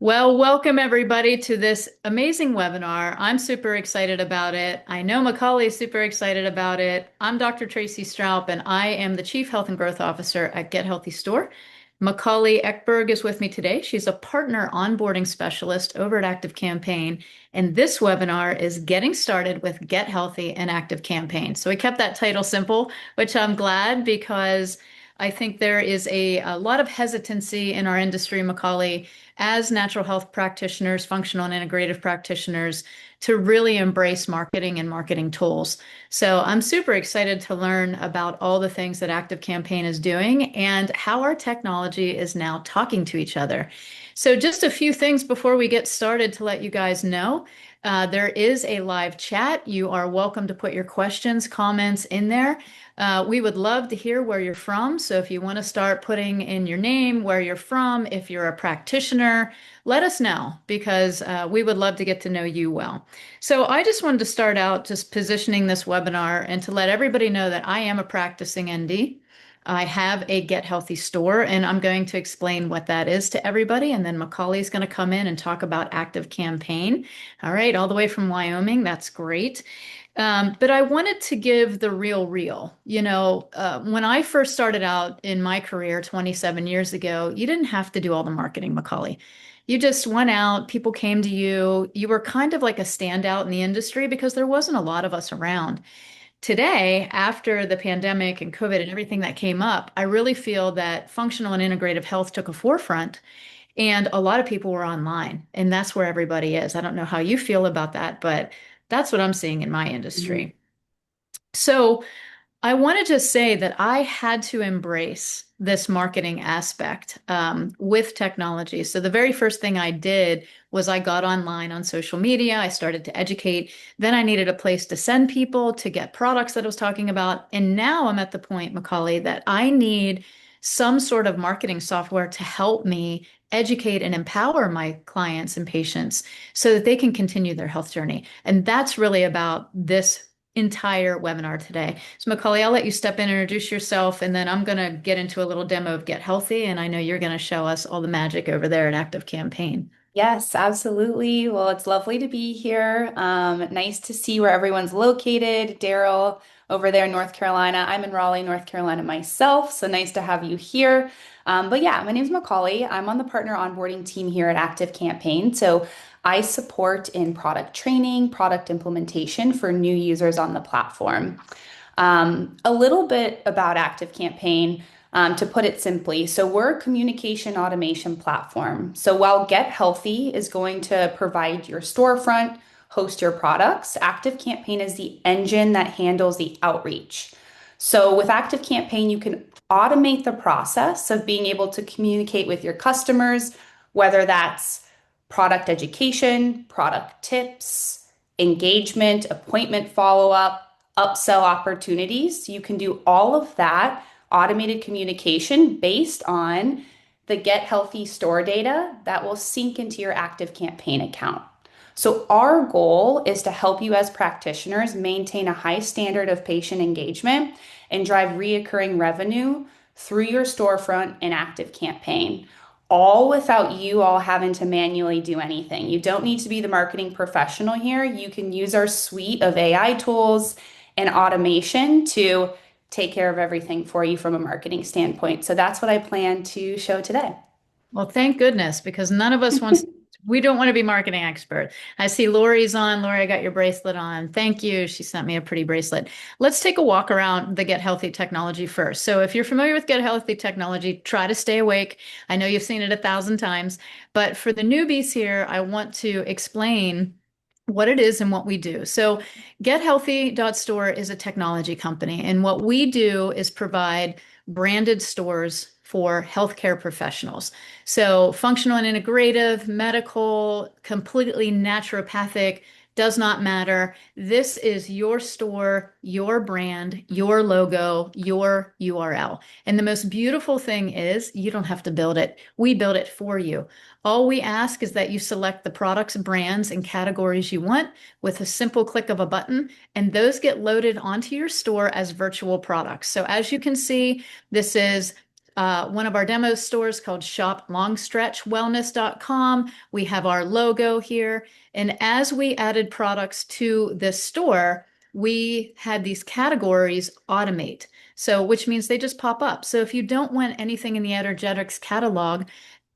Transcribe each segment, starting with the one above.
Well, welcome everybody to this amazing webinar. I'm super excited about it. I know Macaulay is super excited about it. I'm Dr. Tracy Stroup, and I am the Chief Health and Growth Officer at Get Healthy Store. Macaulay Ekberg is with me today. She's a partner onboarding specialist over at ActiveCampaign. And this webinar is getting started with Get Healthy and ActiveCampaign. So we kept that title simple, which I'm glad because I think there is a lot of hesitancy in our industry, Macaulay, as natural health practitioners, functional and integrative practitioners, to really embrace marketing and marketing tools. So I'm super excited to learn about all the things that ActiveCampaign is doing and how our technology is now talking to each other. So just a few things before we get started to let you guys know. There is a live chat. You are welcome to put your questions, comments in there. We would love to hear where you're from. So if you want to start putting in your name, where you're from, if you're a practitioner, let us know because we would love to get to know you well. So I just wanted to start out just positioning this webinar and to let everybody know that I am a practicing ND. I have a Get Healthy store, and I'm going to explain what that is to everybody. And then Macaulay's going to come in and talk about ActiveCampaign. All right, all the way from Wyoming. That's great. But I wanted to give the real. When I first started out in my career 27 years ago, you didn't have to do all the marketing, Macaulay. You just went out, people came to you. You were kind of like a standout in the industry because there wasn't a lot of us around. Today, after the pandemic and COVID and everything that came up, I really feel that functional and integrative health took a forefront, and a lot of people were online, and that's where everybody is. I don't know how you feel about that, but that's what I'm seeing in my Mhm. industry. So I want to just say that I had to embrace this marketing aspect with technology. So the very first thing I did was I got online on social media. I started to educate. Then I needed a place to send people to get products that I was talking about. And now I'm at the point, Macaulay, that I need some sort of marketing software to help me educate and empower my clients and patients so that they can continue their health journey. And that's really about this entire webinar today. So Macaulay, I'll let you step in and introduce yourself, and then I'm going to get into a little demo of Get Healthy, and I know you're going to show us all the magic over there at ActiveCampaign. Yes, absolutely. Well, it's lovely to be here. Nice to see where everyone's located. Daryl over there in North Carolina. I'm in Raleigh, North Carolina myself, so nice to have you here. But yeah, my name's Macaulay. I'm on the partner onboarding team here at ActiveCampaign. So I support in product training, product implementation for new users on the platform. A little bit about ActiveCampaign, to put it simply. So we're a communication automation platform. So while Get Healthy is going to provide your storefront, host your products, ActiveCampaign is the engine that handles the outreach. So with ActiveCampaign, you can automate the process of being able to communicate with your customers, whether that's product education, product tips, engagement, appointment follow-up, upsell opportunities. You can do all of that automated communication based on the Get Healthy store data that will sync into your ActiveCampaign account. So our goal is to help you as practitioners maintain a high standard of patient engagement and drive reoccurring revenue through your storefront and ActiveCampaign, all without you all having to manually do anything. You don't need to be the marketing professional here. You can use our suite of AI tools and automation to take care of everything for you from a marketing standpoint. So that's what I plan to show today. Well, thank goodness, because none of us wants, we don't want to be marketing expert. I see Lori's on. Lori, I got your bracelet on. Thank you. She sent me a pretty bracelet. Let's take a walk around the Get Healthy technology first. So if you're familiar with Get Healthy technology, try to stay awake. I know you've seen it 1,000 times, but for the newbies here, I want to explain what it is and what we do. So gethealthy.store is a technology company, and what we do is provide branded stores for healthcare professionals. So functional and integrative, medical, completely naturopathic, does not matter. This is your store, your brand, your logo, your URL. And the most beautiful thing is you don't have to build it. We build it for you. All we ask is that you select the products, brands, and categories you want with a simple click of a button, and those get loaded onto your store as virtual products. So as you can see, this is one of our demo stores called shoplongstretchwellness.com. We have our logo here. And as we added products to this store, we had these categories automate. So, which means they just pop up. So if you don't want anything in the energetics catalog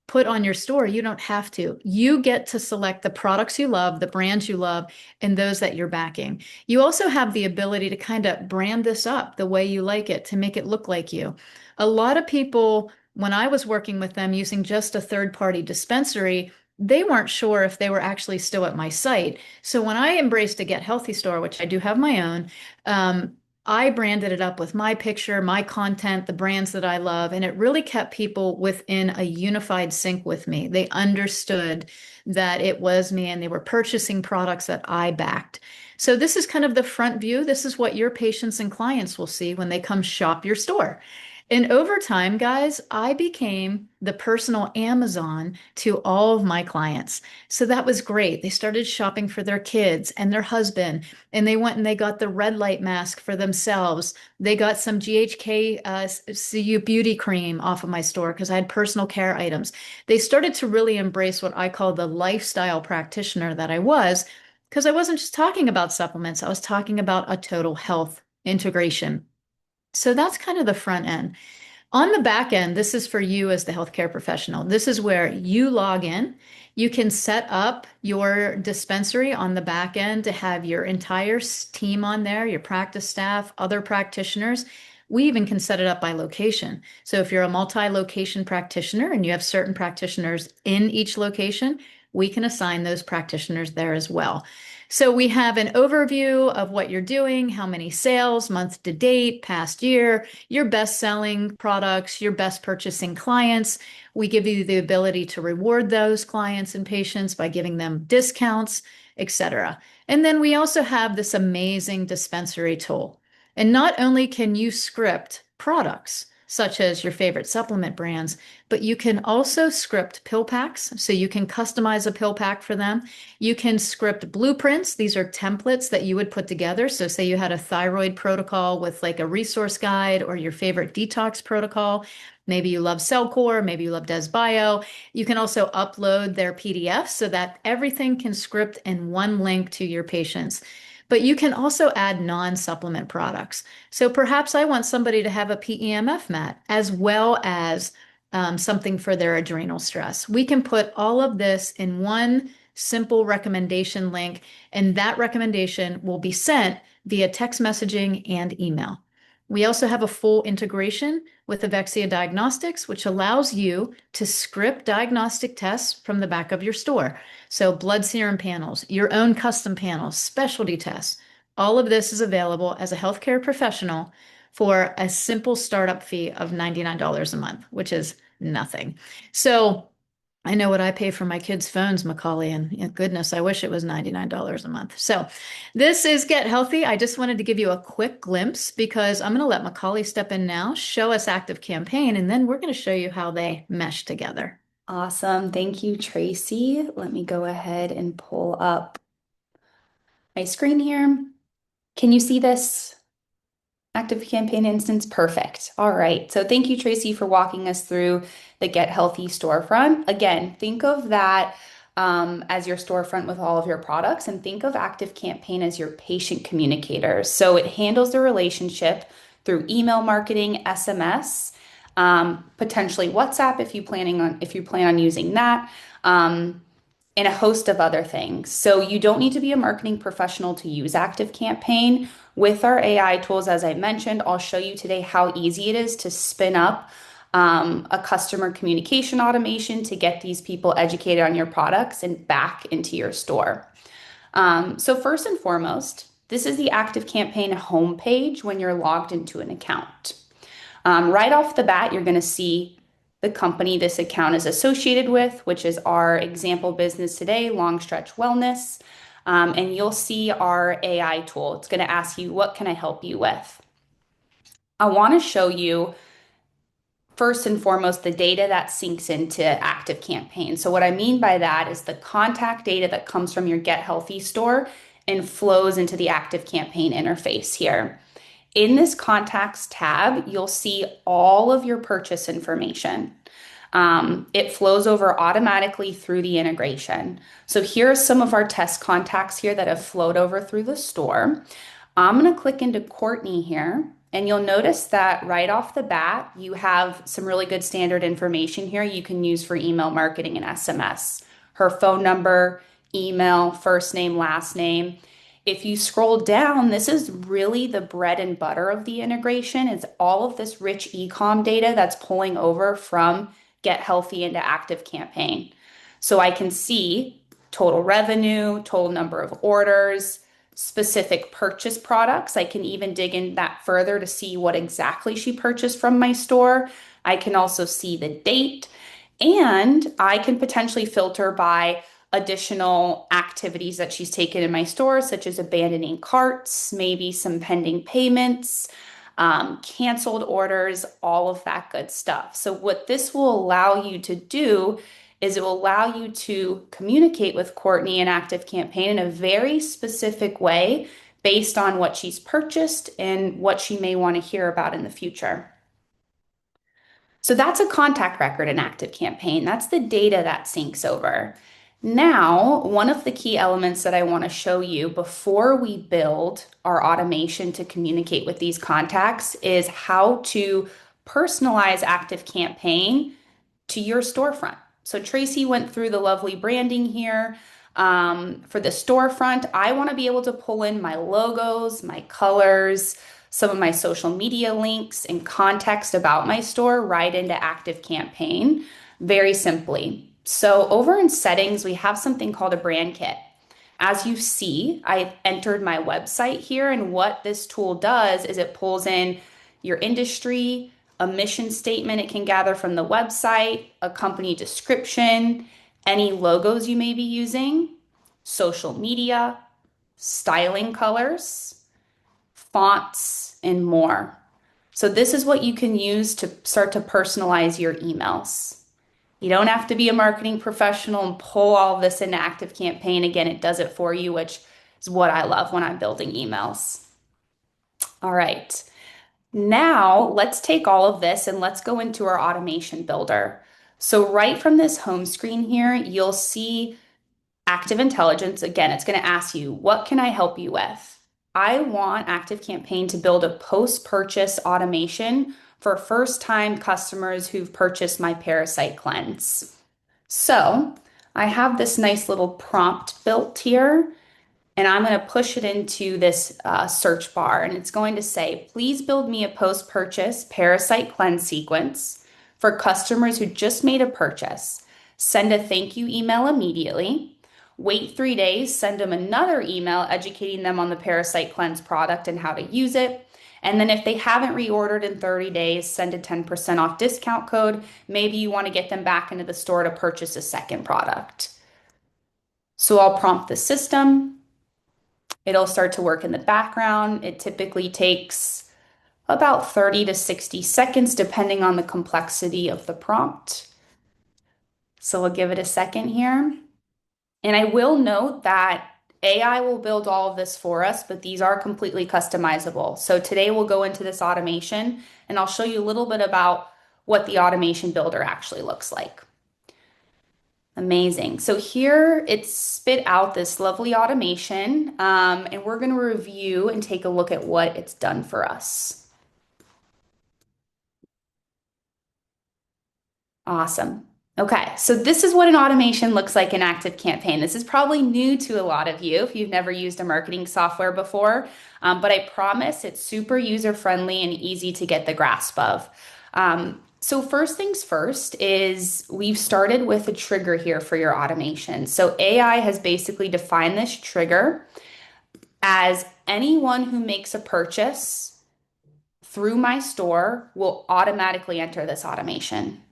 put on your store, you don't have to. You get to select the products you love, the brands you love, and those that you're backing. You also have the ability to kind of brand this up the way you like it to make it look like you. A lot of people, when I was working with them using just a third-party dispensary, they weren't sure if they were actually still at my site. So when I embraced a Get Healthy store, which I do have my own, I branded it up with my picture, my content, the brands that I love, and it really kept people within a unified sync with me. They understood that it was me and they were purchasing products that I backed. So this is kind of the front view. This is what your patients and clients will see when they come shop your store. And over time, guys, I became the personal Amazon to all of my clients. So that was great. They started shopping for their kids and their husband, and they went and they got the red light mask for themselves. They got some GHK CU beauty cream off of my store because I had personal care items. They started to really embrace what I call the lifestyle practitioner that I was, because I wasn't just talking about supplements, I was talking about a total health integration. So that's kind of the front end. On the back end, this is for you as the healthcare professional. This is where you log in. You can set up your dispensary on the back end to have your entire team on there, your practice staff, other practitioners. We even can set it up by location. So if you're a multi-location practitioner and you have certain practitioners in each location, we can assign those practitioners there as well. So we have an overview of what you're doing, how many sales, month to date, past year, your best selling products, your best purchasing clients. We give you the ability to reward those clients and patients by giving them discounts, etc. And then we also have this amazing dispensary tool. And not only can you script products, such as your favorite supplement brands, but you can also script pill packs. So you can customize a pill pack for them. You can script blueprints. These are templates that you would put together. So say you had a thyroid protocol with like a resource guide or your favorite detox protocol. Maybe you love Cellcore, maybe you love DesBio. You can also upload their PDFs so that everything can script in one link to your patients. But you can also add non-supplement products. So perhaps I want somebody to have a PEMF mat as well as something for their adrenal stress. We can put all of this in one simple recommendation link, and that recommendation will be sent via text messaging and email. We also have a full integration with Avexia Diagnostics, which allows you to script diagnostic tests from the back of your store. So blood serum panels, your own custom panels, specialty tests. All of this is available as a healthcare professional for a simple startup fee of $99 a month, which is nothing. So I know what I pay for my kids' phones, Macaulay, and goodness, I wish it was $99 a month. So this is Get Healthy. I just wanted to give you a quick glimpse because I'm going to let Macaulay step in now, show us ActiveCampaign, and then we're going to show you how they mesh together. Awesome. Thank you, Tracy. Let me go ahead and pull up my screen here. Can you see this ActiveCampaign instance? Perfect. All right. So thank you, Tracy, for walking us through the Get Healthy storefront. Again, think of that as your storefront with all of your products, and think of ActiveCampaign as your patient communicator. So it handles the relationship through email marketing, SMS, potentially WhatsApp if you plan on using that. And a host of other things. So you don't need to be a marketing professional to use ActiveCampaign. With our AI tools, as I mentioned, I'll show you today how easy it is to spin up a customer communication automation to get these people educated on your products and back into your store. So first and foremost, this is the ActiveCampaign homepage when you're logged into an account. Right off the bat, you're going to see the company this account is associated with, which is our example business today, Long Stretch Wellness. And you'll see our AI tool. It's going to ask you, what can I help you with? I want to show you first and foremost the data that syncs into ActiveCampaign. So what I mean by that is the contact data that comes from your Get Healthy store and flows into the ActiveCampaign interface here. in this contacts tab, you'll see all of your purchase information. It flows over automatically through the integration. So here are some of our test contacts here that have flowed over through the store. I'm going to click into Courtney here, and you'll notice that right off the bat, you have some really good standard information here you can use for email marketing and SMS. Her phone number, email, first name, last name. If you scroll down, this is really the bread and butter of the integration. It's all of this rich e-com data that's pulling over from Get Healthy into ActiveCampaign. So I can see total revenue, total number of orders, specific purchase products. I can even dig in that further to see what exactly she purchased from my store. I can also see the date, and I can potentially filter by additional activities that she's taken in my store, such as abandoning carts, maybe some pending payments, canceled orders, all of that good stuff. So what this will allow you to do is it will allow you to communicate with Courtney and ActiveCampaign in a very specific way based on what she's purchased and what she may want to hear about in the future. So that's a contact record in ActiveCampaign. That's the data that syncs over. Now, one of the key elements that I want to show you before we build our automation to communicate with these contacts is how to personalize ActiveCampaign to your storefront. So Tracy went through the lovely branding here. For the storefront, I want to be able to pull in my logos, my colors, some of my social media links, and context about my store right into ActiveCampaign very simply. So over in settings, we have something called a brand kit. As you see, I entered my website here, and what this tool does is it pulls in your industry, a mission statement it can gather from the website, a company description, any logos you may be using, social media, styling colors, fonts, and more. So this is what you can use to start to personalize your emails. You don't have to be a marketing professional and pull all of this into ActiveCampaign. Again, it does it for you, which is what I love when I'm building emails. All right. Now let's take all of this and let's go into our automation builder. So right from this home screen here, you'll see Active Intelligence. Again, it's going to ask you, what can I help you with? I want ActiveCampaign to build a post-purchase automation for first-time customers who've purchased my parasite cleanse. So I have this nice little prompt built here, and I'm going to push it into this search bar, and it's going to say, please build me a post-purchase parasite cleanse sequence for customers who just made a purchase. Send a thank you email immediately. Wait 3 days, send them another email educating them on the parasite cleanse product and how to use it. And then if they haven't reordered in 30 days, send a 10% off discount code. Maybe you want to get them back into the store to purchase a second product. So I'll prompt the system. It'll start to work in the background. It typically takes about 30 to 60 seconds, depending on the complexity of the prompt. So we'll give it a second here. And I will note that AI will build all of this for us, but these are completely customizable. So today we'll go into this automation and I'll show you a little bit about what the automation builder actually looks like. Amazing. So here it's spit out this lovely automation, and we're going to review and take a look at what it's done for us. Awesome. Okay, so this is what an automation looks like in ActiveCampaign. This is probably new to a lot of you if you've never used a marketing software before, but I promise it's super user-friendly and easy to get the grasp of. So first things first is we've started with a trigger here for your automation. So AI has basically defined this trigger as anyone who makes a purchase through my store will automatically enter this automation.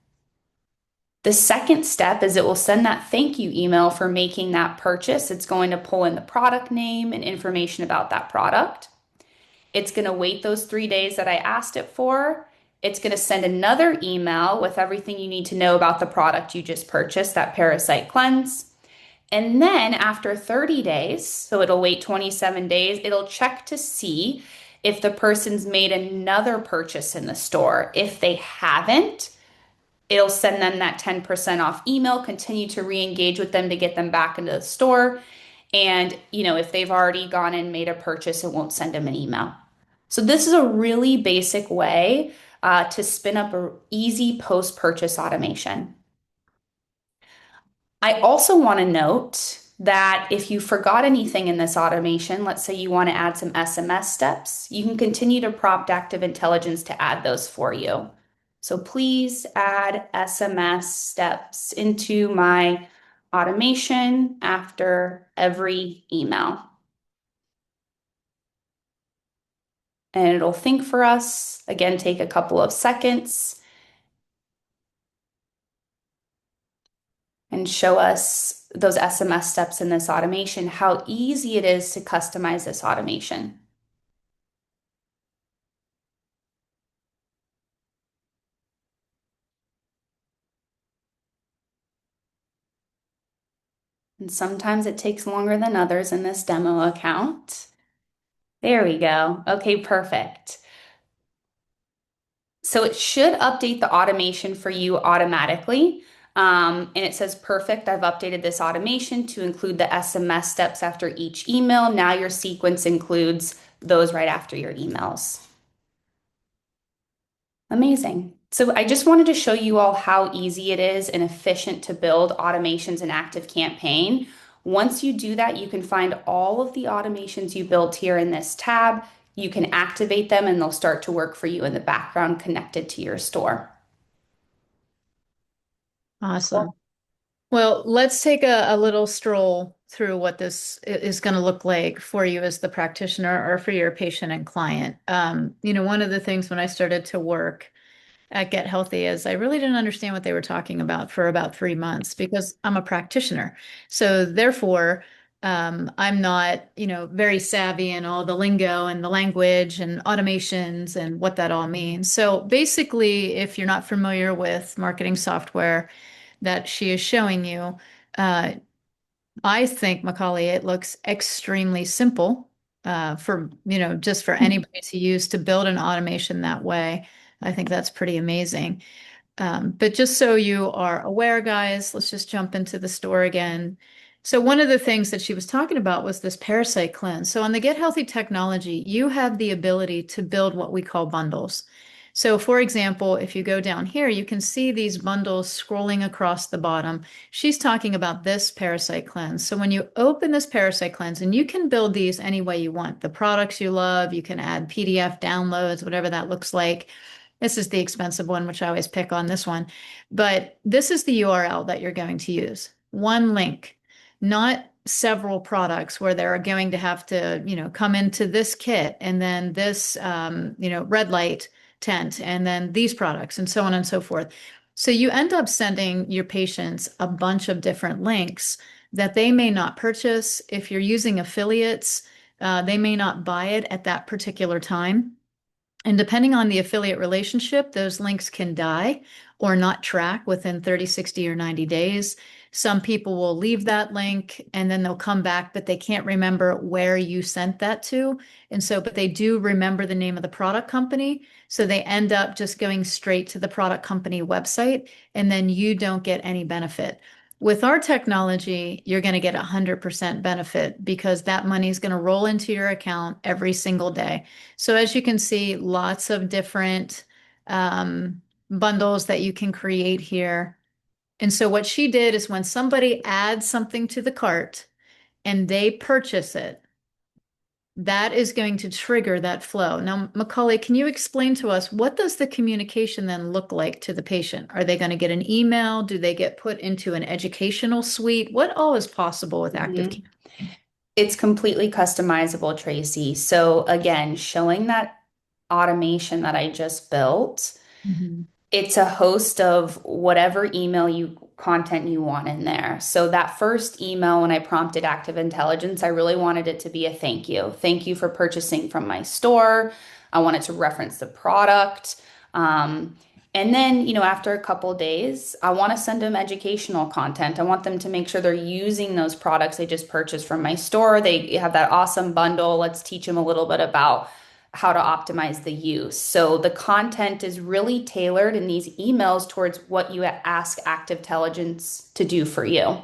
The second step is it will send that thank you email for making that purchase. It's going to pull in the product name and information about that product. It's going to wait those 3 days that I asked it for. It's going to send another email with everything you need to know about the product you just purchased, that parasite cleanse. And then after 30 days, so it'll wait 27 days, it'll check to see if the person's made another purchase in the store. If they haven't, it'll send them that 10% off email, continue to re-engage with them to get them back into the store. And, if they've already gone and made a purchase, it won't send them an email. So this is a really basic way to spin up a easy post-purchase automation. I also want to note that if you forgot anything in this automation, let's say you want to add some SMS steps, you can continue to prompt Active Intelligence to add those for you. So please add SMS steps into my automation after every email. And it'll think for us. Again, take a couple of seconds and show us those SMS steps in this automation, how easy it is to customize this automation. And sometimes it takes longer than others in this demo account. There we go. Okay, perfect. So it should update the automation for you automatically. And it says, perfect, I've updated this automation to include the SMS steps after each email. Now your sequence includes those right after your emails. Amazing. So I just wanted to show you all how easy it is and efficient to build automations in ActiveCampaign. Once you do that, you can find all of the automations you built here in this tab. You can activate them and they'll start to work for you in the background connected to your store. Awesome. Well, let's take a little stroll through what this is going to look like for you as the practitioner or for your patient and client. One of the things when I started to work at Get Healthy is I really didn't understand what they were talking about for about 3 months because I'm a practitioner. So therefore, I'm not, very savvy in all the lingo and the language and automations and what that all means. So basically, if you're not familiar with marketing software that she is showing you, uh, I think, Macaulay, it looks extremely simple for, just for anybody to use to build an automation that way. I think that's pretty amazing. But just so you are aware, guys, let's just jump into the store again. So one of the things that she was talking about was this parasite cleanse. So on the Get Healthy technology, you have the ability to build what we call bundles. So for example, if you go down here, you can see these bundles scrolling across the bottom. She's talking about this parasite cleanse. So when you open this parasite cleanse, and you can build these any way you want, the products you love, you can add PDF downloads, whatever that looks like. This is the expensive one, which I always pick on this one. But this is the URL that you're going to use. One link, not several products where they're going to have to, come into this kit and then this, red light tent and then these products and so on and so forth. So you end up sending your patients a bunch of different links that they may not purchase. If you're using affiliates, they may not buy it at that particular time. And depending on the affiliate relationship, those links can die or not track within 30, 60, or 90 days. Some people will leave that link and then they'll come back, but they can't remember where you sent that to. And so, but they do remember the name of the product company. So they end up just going straight to the product company website, and then you don't get any benefit. With our technology, you're going to get 100% benefit because that money is going to roll into your account every single day. So as you can see, lots of different bundles that you can create here. And so what she did is when somebody adds something to the cart and they purchase it, that is going to trigger that flow. Now, Macaulay, can you explain to us what does the communication then look like to the patient? Are they going to get an email? Do they get put into an educational suite? What all is possible with Active Mhm. It's completely customizable, Tracy. So again, showing that automation that I just built, Campaign? it's a host of whatever email you content you want in there. So that first email, when I prompted Active Intelligence, I really wanted it to be a thank you. Thank you for purchasing from my store. I wanted to reference the product. And then, after a couple days, I want to send them educational content. I want them to make sure they're using those products they just purchased from my store. They have that awesome bundle. Let's teach them a little bit about how to optimize the use. So the content is really tailored in these emails towards what you ask Active Intelligence to do for you.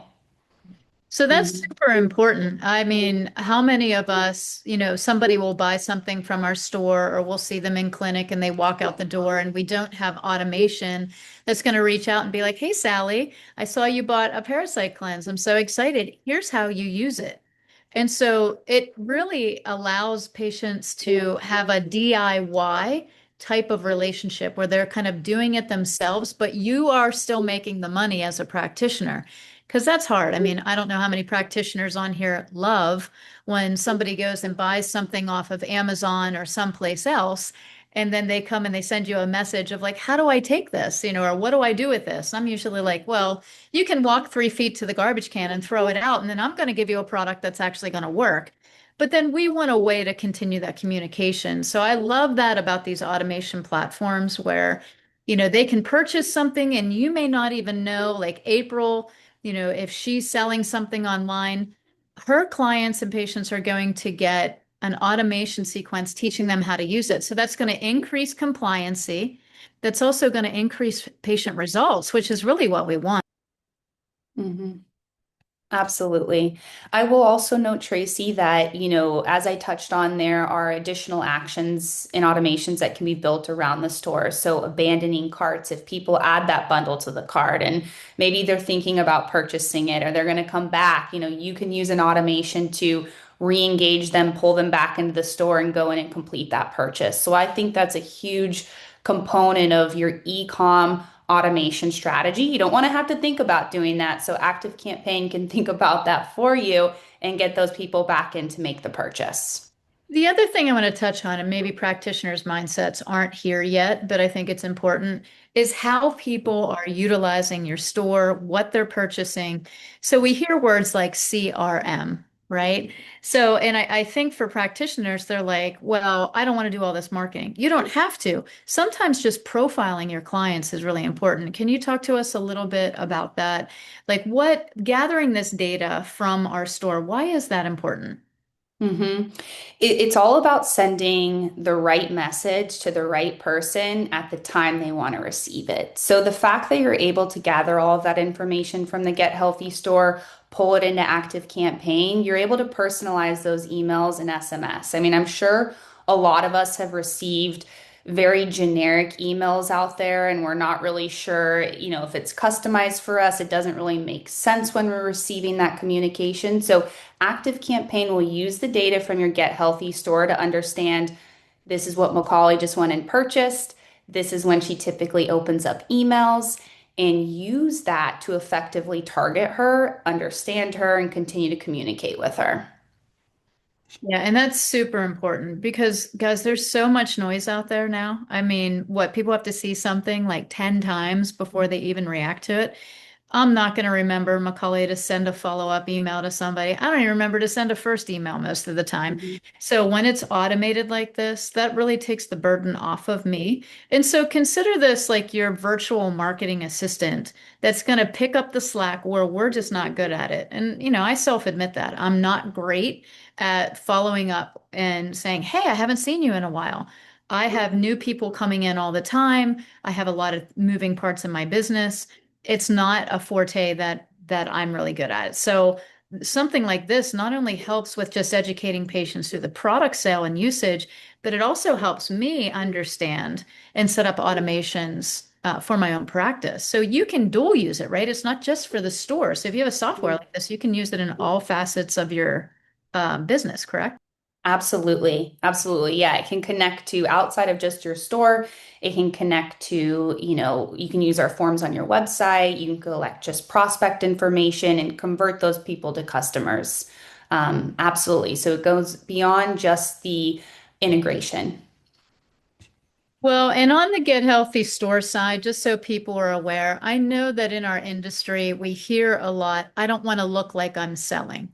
So that's Mhm. super important. I mean, how many of us, somebody will buy something from our store or we'll see them in clinic and they walk out the door and we don't have automation that's going to reach out and be like, "Hey, Sally, I saw you bought a parasite cleanse. I'm so excited. Here's how you use it." And so it really allows patients to have a DIY type of relationship where they're kind of doing it themselves, but you are still making the money as a practitioner. Because that's hard. I mean, I don't know how many practitioners on here love when somebody goes and buys something off of Amazon or someplace else, and then they come and they send you a message of like, how do I take this? Or what do I do with this? I'm usually like, well, you can walk 3 feet to the garbage can and throw it out, and then I'm going to give you a product that's actually going to work. But then we want a way to continue that communication. So I love that about these automation platforms where, they can purchase something and you may not even know, like April, if she's selling something online, her clients and patients are going to get an automation sequence teaching them how to use it. So that's going to increase compliancy. That's also going to increase patient results, which is really what we want. Mhm. Absolutely. I will also note, Tracy, that, as I touched on, there are additional actions and automations that can be built around the store. So abandoning carts, if people add that bundle to the cart and maybe they're thinking about purchasing it or they're going to come back, you can use an automation to re-engage them, pull them back into the store and go in and complete that purchase. So I think that's a huge component of your e-com automation strategy. You don't want to have to think about doing that. So ActiveCampaign can think about that for you and get those people back in to make the purchase. The other thing I want to touch on, and maybe practitioners' mindsets aren't here yet, but I think it's important, is how people are utilizing your store, what they're purchasing. So we hear words like CRM, right? So, and I think for practitioners, they're like, well, I don't want to do all this marketing. You don't have to. Sometimes just profiling your clients is really important. Can you talk to us a little bit about that? Like gathering this data from our store, why is that important? hmm it's all about sending the right message to the right person at the time they want to receive it. So the fact that you're able to gather all of that information from the Get Healthy store, pull it into Active Campaign, you're able to personalize those emails and SMS. I mean, I'm sure a lot of us have received very generic emails out there and we're not really sure, if it's customized for us. It doesn't really make sense when we're receiving that communication. So ActiveCampaign will use the data from your Get Healthy store to understand this is what Macaulay just went and purchased. This is when she typically opens up emails and use that to effectively target her, understand her, and continue to communicate with her. Yeah, and that's super important because, guys, there's so much noise out there now. I mean, what people have to see something like 10 times before they even react to it. I'm not going to remember, Macaulay, to send a follow-up email to somebody. I don't even remember to send a first email most of the time. Mhm. So when it's automated like this, that really takes the burden off of me. And so consider this like your virtual marketing assistant that's going to pick up the slack where we're just not good at it. And, I self-admit that I'm not great at following up and saying, "Hey, I haven't seen you in a while." I have new people coming in all the time. I have a lot of moving parts in my business. It's not a forte that I'm really good at. So something like this not only helps with just educating patients through the product sale and usage, but it also helps me understand and set up automations for my own practice. So you can dual use it, right? It's not just for the store. So if you have a software like this, you can use it in all facets of your business, correct? Absolutely. Absolutely. Yeah. It can connect to outside of just your store. It can connect to, you can use our forms on your website. You can collect just prospect information and convert those people to customers. Absolutely. So it goes beyond just the integration. Well, and on the Get Healthy store side, just so people are aware, I know that in our industry, we hear a lot, I don't want to look like I'm selling.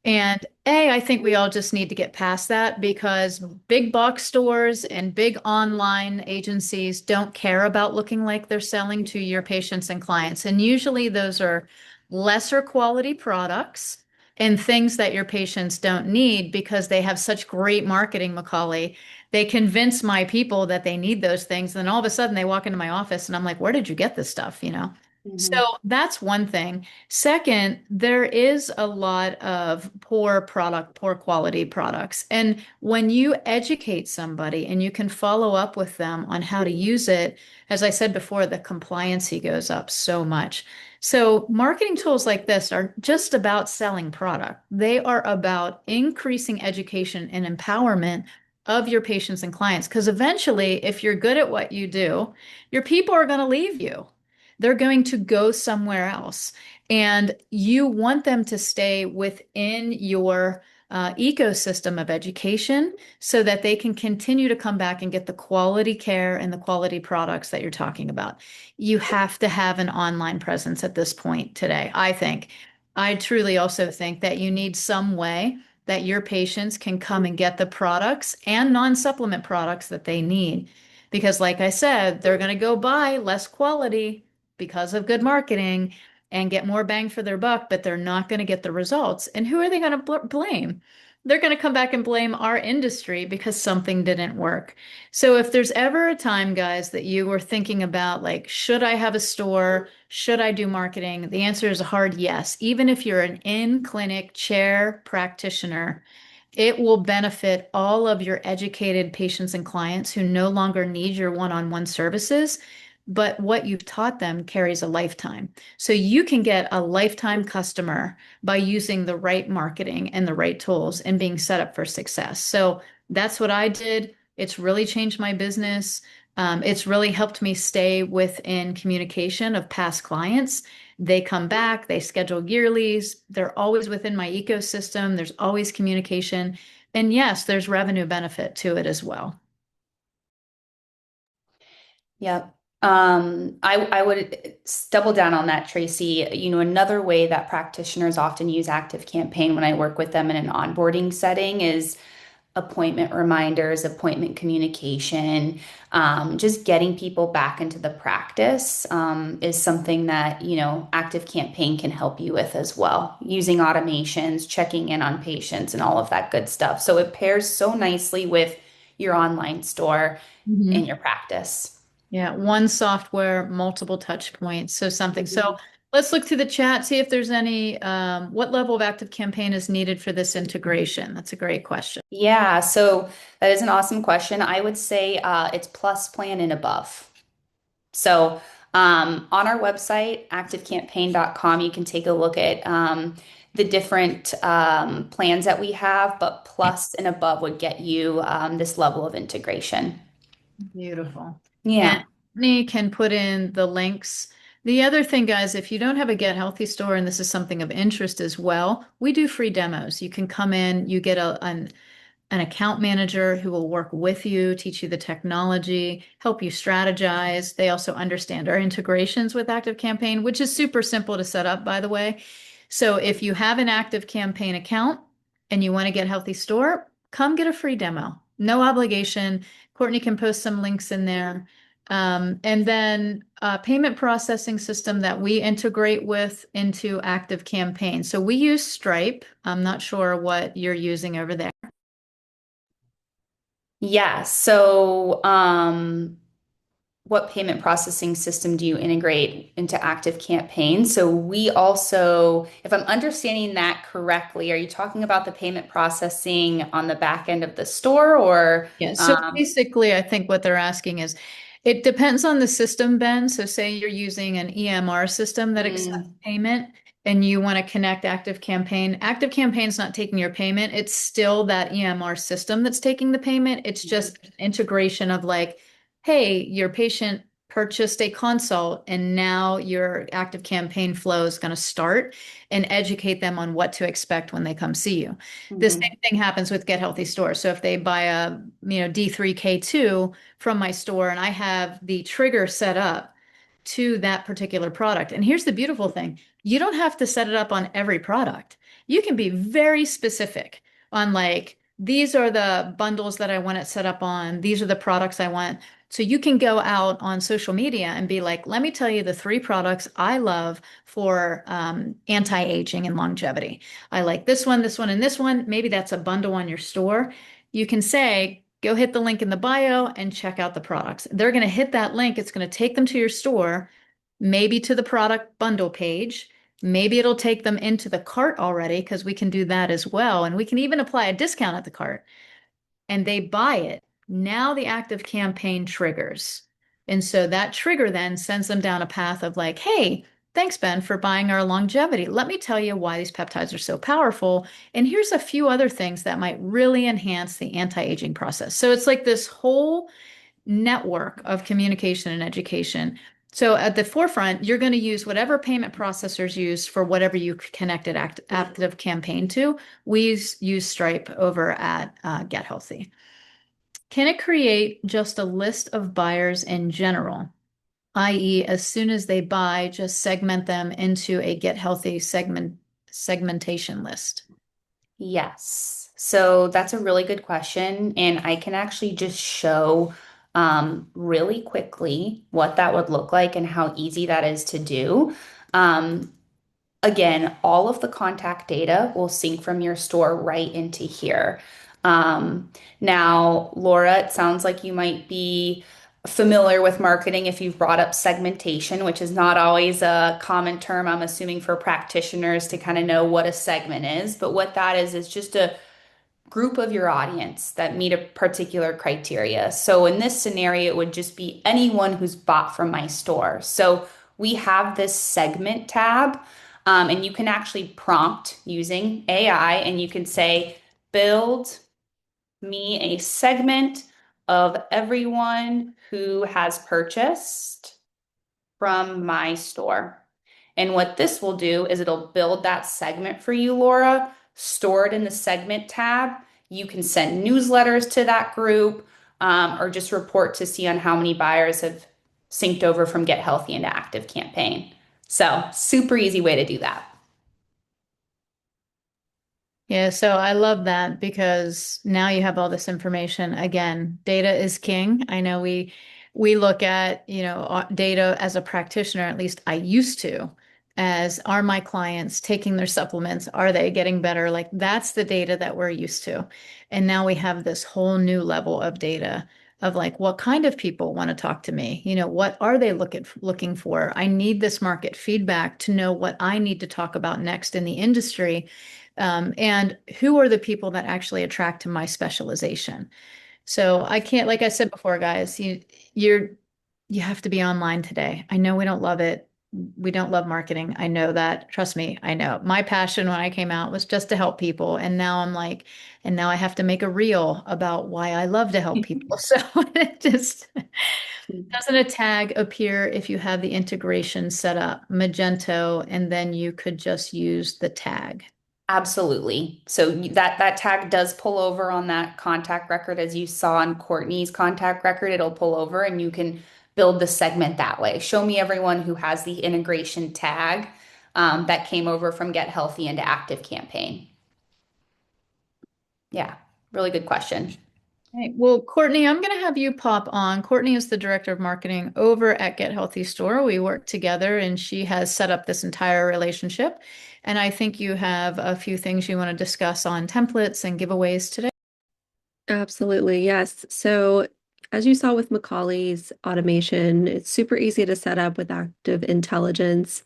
And I think we all just need to get past that because big box stores and big online agencies don't care about looking like they're selling to your patients and clients. And usually those are lesser quality products and things that your patients don't need because they have such great marketing, Macaulay. They convince my people that they need those things. And then all of a sudden they walk into my office and I'm like, where did you get this stuff? So Mhm. that's one thing. Second, there is a lot of poor quality products. And when you educate somebody and you can follow up with them on how to use it, as I said before, the compliancy goes up so much. So marketing tools like this are just about selling product. They are about increasing education and empowerment of your patients and clients. Because eventually, if you're good at what you do, your people are going to leave you. They're going to go somewhere else. And you want them to stay within your ecosystem of education so that they can continue to come back and get the quality care and the quality products that you're talking about. You have to have an online presence at this point today, I think. I truly also think that you need some way that your patients can come and get the products and non-supplement products that they need. Because, like I said, they're going to go buy less quality because of good marketing and get more bang for their buck, but they're not going to get the results. And who are they going to blame? They're going to come back and blame our industry because something didn't work. So if there's ever a time, guys, that you were thinking about, like, should I have a store? Should I do marketing? The answer is a hard yes. Even if you're an in-clinic chair practitioner, it will benefit all of your educated patients and clients who no longer need your one-on-one services, but what you've taught them carries a lifetime. So you can get a lifetime customer by using the right marketing and the right tools and being set up for success. So that's what I did. It's really changed my business. It's really helped me stay within communication of past clients. They come back, they schedule yearlies, they're always within my ecosystem, there's always communication. And yes, there's revenue benefit to it as well. Yep. I would double down on that, Tracy. Another way that practitioners often use ActiveCampaign when I work with them in an onboarding setting is appointment reminders, appointment communication, just getting people back into the practice, is something that, ActiveCampaign can help you with as well, using automations, checking in on patients, and all of that good stuff. So it pairs so nicely with your online store in Mhm. your practice. Yeah, one software, multiple touch points. So something. So Mhm. let's look through the chat, see if there's any, what level of active campaign is needed for this integration? That's a great question. Yeah, so that is an awesome question. I would say it's plus plan and above. So on our website, activecampaign.com, you can take a look at the different plans that we have, but plus and above would get you this level of integration. Beautiful. And Yeah. Courtney can put in the links. The other thing, guys, if you don't have a Get Healthy store, and this is something of interest as well, we do free demos. You can come in, you get an account manager who will work with you, teach you the technology, help you strategize. They also understand our integrations with ActiveCampaign, which is super simple to set up, by the way. So if you have an ActiveCampaign account and you want to get Healthy Store, come get a free demo. No obligation. Courtney can post some links in there. And then a payment processing system that we integrate with into ActiveCampaign. So we use Stripe. I'm not sure what you're using over there. Yeah. So what payment processing system do you integrate into ActiveCampaign? So we also, if I'm understanding that correctly, are you talking about the payment processing on the back end of the store or Yeah, so um, basically, I think what they're asking is it depends on the system, Ben. So, say you're using an EMR system that accepts mm, payment and you want to connect ActiveCampaign. ActiveCampaign's not taking your payment, it's still that EMR system that's taking the payment. It's just an integration of, like, hey, your patient purchased a consult and now your ActiveCampaign flow is going to start and educate them on what to expect when they come see you. The same mhm, thing happens with Get Healthy Store. So if they buy a, D3K2 from my store and I have the trigger set up to that particular product. And here's the beautiful thing. You don't have to set it up on every product. You can be very specific on, like, these are the bundles that I want it set up on. These are the products I want. So you can go out on social media and be like, let me tell you the three products I love for anti-aging and longevity. I like this one, and this one. Maybe that's a bundle on your store. You can say, go hit the link in the bio and check out the products. They're going to hit that link. It's going to take them to your store, maybe to the product bundle page. Maybe it'll take them into the cart already because we can do that as well. And we can even apply a discount at the cart and they buy it. Now the active campaign triggers. And so that trigger then sends them down a path of like, hey, thanks, Ben, for buying our longevity. Let me tell you why these peptides are so powerful. And here's a few other things that might really enhance the anti-aging process. So it's like this whole network of communication and education. So at the forefront, you're going to use whatever payment processors use for whatever you connected active campaign to. We use Stripe over at Get Healthy. Can it create just a list of buyers in general, i.e., as soon as they buy, just segment them into a Get Healthy segmentation list? Yes. So that's a really good question. And I can actually just show really quickly what that would look like and how easy that is to do. Um, Again, all of the contact data will sync from your store right into here. Now, Laura, it sounds like you might be familiar with marketing if you've brought up segmentation, which is not always a common term, I'm assuming, for practitioners to kind of know what a segment is. But what that is just a group of your audience that meet a particular criteria. So in this scenario, it would just be anyone who's bought from my store. So we have this segment tab, and you can actually prompt using AI and you can say, build me a segment of everyone who has purchased from my store. And what this will do is it'll build that segment for you, Laura, store it in the segment tab. You can send newsletters to that group, or just report to see on how many buyers have synced over from Get Healthy into Active Campaign. So super easy way to do that. Yeah, so I love that because now you have all this information. Again, data is king. I know we look at, data as a practitioner, at least I used to, as are my clients taking their supplements? Are they getting better? Like that's the data that we're used to. And now we have this whole new level of data of like what kind of people want to talk to me? What are they looking for? I need this market feedback to know what I need to talk about next in the industry, and who are the people that actually attract to my specialization. So I can't, like I said before, guys, you have to be online today. I know we don't love it. We don't love marketing. I know that. Trust me, I know. My passion when I came out was just to help people. And now I'm like, and now I have to make a reel about why I love to help people. So it just doesn't a tag appear if you have the integration set up, Magento, and then you could just use the tag. Absolutely. So that tag does pull over on that contact record, as you saw on Courtney's contact record. It'll pull over, and you can build the segment that way. Show me everyone who has the integration tag that came over from Get Healthy into Active Campaign. Yeah, really good question. Right. Well, Courtney, I'm going to have you pop on. Courtney is the director of marketing over at Get Healthy Store. We work together and she has set up this entire relationship. And I think you have a few things you want to discuss on templates and giveaways today. Absolutely, yes. So, as you saw with Macaulay's automation, it's super easy to set up with Active Intelligence.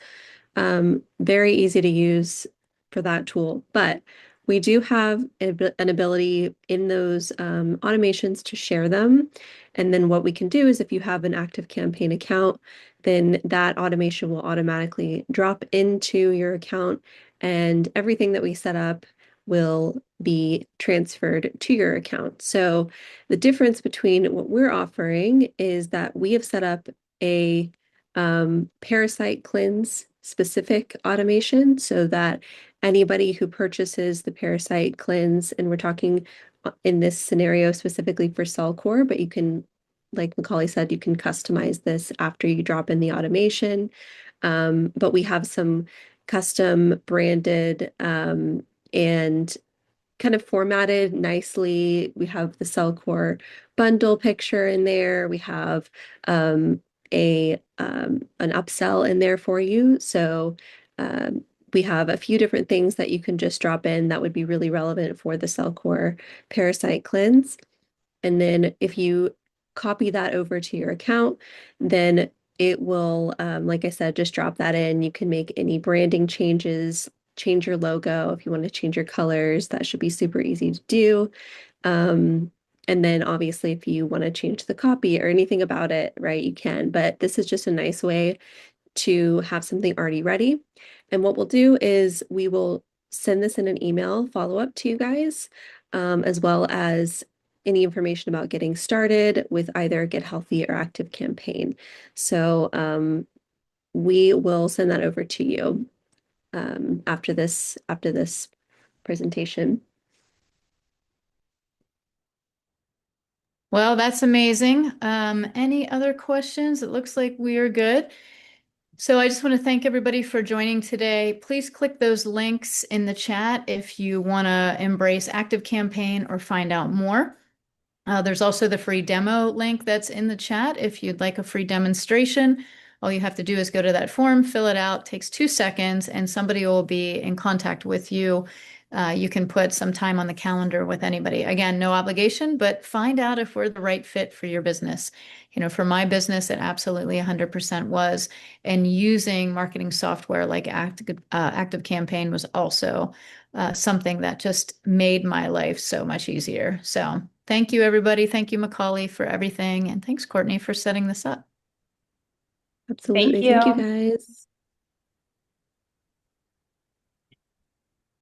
Very easy to use for that tool. But we do have an ability in those automations to share them. And then what we can do is if you have an Active Campaign account, then that automation will automatically drop into your account and everything that we set up will be transferred to your account. So the difference between what we're offering is that we have set up a parasite cleanse specific automation so that anybody who purchases the parasite cleanse, and we're talking in this scenario specifically for Cellcore, but you can, like Macaulay said, you can customize this after you drop in the automation. But we have some custom branded and kind of formatted nicely. We have the Cellcore bundle picture in there. We have a an upsell in there for you. So we have a few different things that you can just drop in that would be really relevant for the Cellcore parasite cleanse. And then if you copy that over to your account, then it will, like I said, just drop that in. You can make any branding changes, change your logo. If you want to change your colors, that should be super easy to do. Um, and then obviously, if you want to change the copy or anything about it, right, you can. But this is just a nice way to have something already ready. And what we'll do is we will send this in an email follow up to you guys, as well as any information about getting started with either Get Healthy or ActiveCampaign. So we will send that over to you after this presentation. Well, that's amazing. Any other questions? It looks like we are good. So I just want to thank everybody for joining today. Please click those links in the chat if you want to embrace ActiveCampaign or find out more. There's also the free demo link that's in the chat if you'd like a free demonstration. All you have to do is go to that form, fill it out, takes 2 seconds, and somebody will be in contact with you. You can put some time on the calendar with anybody. Again, no obligation, but find out if we're the right fit for your business. You know, for my business, it absolutely 100% was. And using marketing software like ActiveCampaign was also something that just made my life so much easier. So thank you, everybody. Thank you, Macaulay, for everything. And thanks, Courtney, for setting this up. Thank Absolutely. Thank you you. guys.